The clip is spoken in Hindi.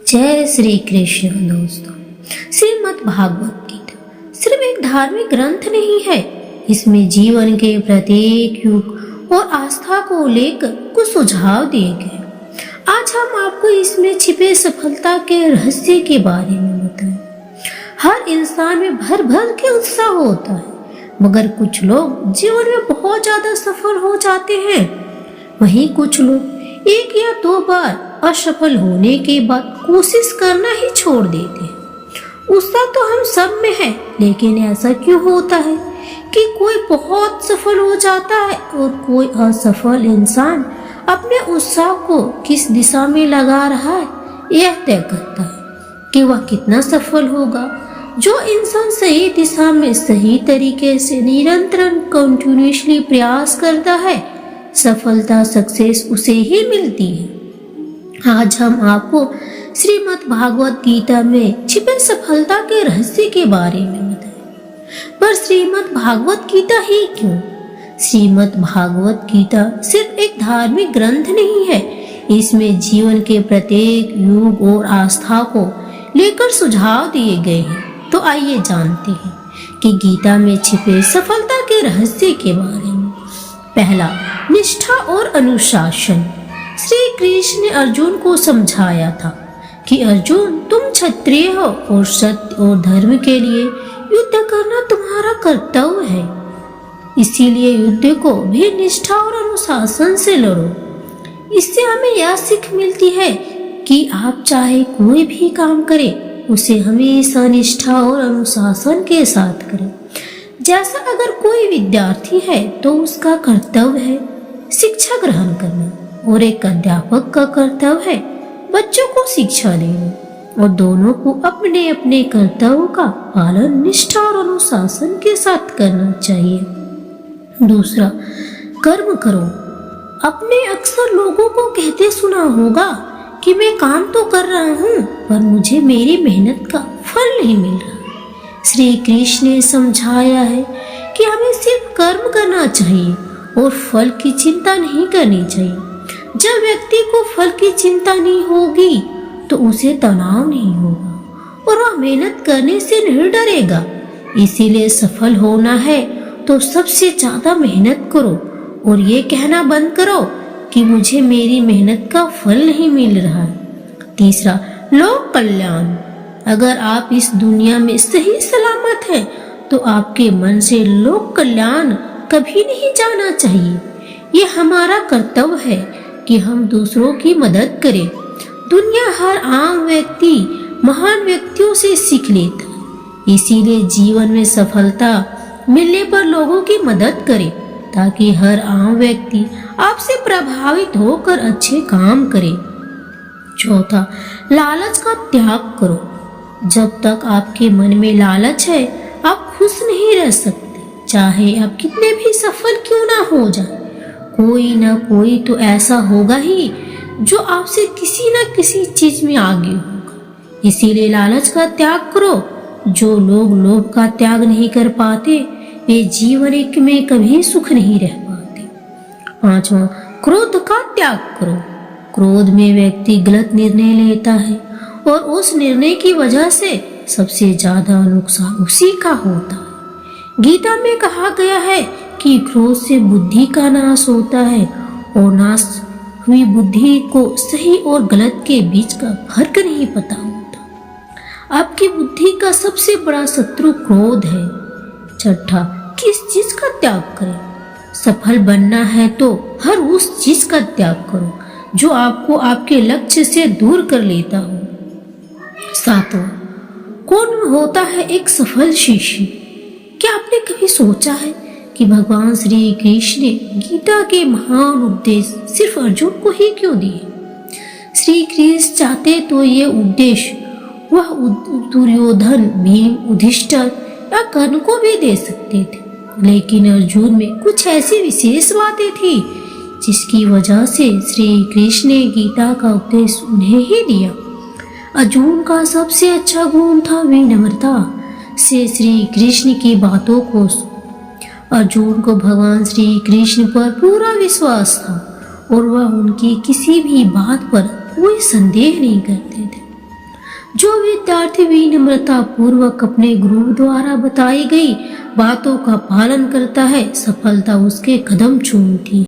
जय श्री कृष्ण। दोस्तों, श्रीमद् भागवत गीता सिर्फ एक धार्मिक ग्रंथ नहीं है। इसमें जीवन के प्रत्येक युग और आस्था को लेकर कुछ सुझाव दिए गए। आज हम आपको इसमें छिपे सफलता के रहस्य के बारे में बताएं। हर इंसान में भर भर के उत्साह होता है, मगर कुछ लोग जीवन में बहुत ज्यादा सफल हो जाते हैं। वहीं कुछ लोग एक या दो बार असफल होने के बाद कोशिश करना ही छोड़ देते हैं। उत्साह तो हम सब में है, लेकिन ऐसा क्यों होता है कि कोई बहुत सफल हो जाता है और कोई असफल इंसान अपने उत्साह को किस दिशा में लगा रहा है यह तय करता है कि वह कितना सफल होगा। जो इंसान सही दिशा में सही तरीके से निरंतर कंटिन्यूअसली प्रयास करता है, सफलता सक्सेस उसे ही मिलती है। आज हम आपको श्रीमद् भागवत गीता में छिपे सफलता के रहस्य के बारे में बताएं। पर श्रीमद् भागवत गीता ही क्यों? श्रीमद् भागवत गीता सिर्फ एक धार्मिक ग्रंथ नहीं है। इसमें जीवन के प्रत्येक युग और आस्था को लेकर सुझाव दिए गए हैं। तो आइए जानते हैं कि गीता में छिपे सफलता के रहस्य के बारे में। पहला, निष्ठा और अनुशासन। श्री कृष्ण ने अर्जुन को समझाया था कि अर्जुन, तुम क्षत्रिय हो और सत्य और धर्म के लिए युद्ध करना तुम्हारा कर्तव्य है। इसीलिए युद्ध को भी निष्ठा और अनुशासन से लड़ो। इससे हमें यह सीख मिलती है कि आप चाहे कोई भी काम करें, उसे हमेशा निष्ठा और अनुशासन के साथ करें। जैसा अगर कोई विद्यार्थी है तो उसका कर्तव्य है शिक्षा ग्रहण करना, और एक अध्यापक का कर्तव्य है बच्चों को शिक्षा देना, और दोनों को अपने अपने कर्तव्यों का पालन निष्ठा और अनुशासन के साथ करना चाहिए। दूसरा, कर्म करो। अपने अक्सर लोगों को कहते सुना होगा कि मैं काम तो कर रहा हूँ पर मुझे मेरी मेहनत का फल नहीं मिल रहा। श्री कृष्ण ने समझाया है कि हमें सिर्फ कर्म करना चाहिए और फल की चिंता नहीं करनी चाहिए। जब व्यक्ति को फल की चिंता नहीं होगी तो उसे तनाव नहीं होगा और वह मेहनत करने से नहीं डरेगा। इसीलिए सफल होना है तो सबसे ज्यादा मेहनत करो और ये कहना बंद करो कि मुझे मेरी मेहनत का फल नहीं मिल रहा है। तीसरा, लोक कल्याण। अगर आप इस दुनिया में सही सलामत हैं तो आपके मन से लोक कल्याण कभी नहीं जाना चाहिए। ये हमारा कर्तव्य है कि हम दूसरों की मदद करें। दुनिया हर आम व्यक्ति महान व्यक्तियों से सीख लेता है। इसीलिए जीवन में सफलता मिलने पर लोगों की मदद करें ताकि हर आम व्यक्ति आपसे प्रभावित होकर अच्छे काम करे। चौथा, लालच का त्याग करो। जब तक आपके मन में लालच है, आप खुश नहीं रह सकते। चाहे आप कितने भी सफल क्यों ना हो जाए, कोई ना कोई तो ऐसा होगा ही जो आपसे किसी न किसी चीज में आगे होगा। इसीलिए लालच का त्याग करो। जो लोग लोभ का त्याग नहीं कर पाते वे जीवन में कभी सुख नहीं रह पाते। पांचवा, क्रोध का त्याग करो। क्रोध में व्यक्ति गलत निर्णय लेता है और उस निर्णय की वजह से सबसे ज्यादा नुकसान उसी का होता है। गीता में कहा गया है कि क्रोध से बुद्धि का नाश होता है और नाश हुई बुद्धि को सही और गलत के बीच का फर्क नहीं पता होता। आपकी बुद्धि का सबसे बड़ा शत्रु क्रोध है। छठा, किस चीज का त्याग करें? सफल बनना है तो हर उस चीज का त्याग करो जो आपको आपके लक्ष्य से दूर कर लेता हो। सातवां, कौन होता है एक सफल शिष्य? क्या आपने कभी सोचा है कि भगवान श्री कृष्ण ने गीता के महान उपदेश सिर्फ अर्जुन को ही क्यों दिए? श्री कृष्ण चाहते तो ये उपदेश वह दुर्योधन, भीम, युधिष्ठिर या कर्ण को भी दे सकते थे, लेकिन अर्जुन में कुछ ऐसी विशेष बातें थी जिसकी वजह से श्री कृष्ण ने गीता का उपदेश उन्हें ही दिया। अर्जुन का सबसे अच्छा गुण था विनम्रता से श्री कृष्ण की बातों को। अर्जुन को भगवान श्री कृष्ण पर पूरा विश्वास था और वह उनकी किसी भी बात पर कोई संदेह नहीं करते थे। जो विद्यार्थी विनम्रता पूर्वक अपने गुरु द्वारा बताई गई बातों का पालन करता है, सफलता उसके कदम चूमती है।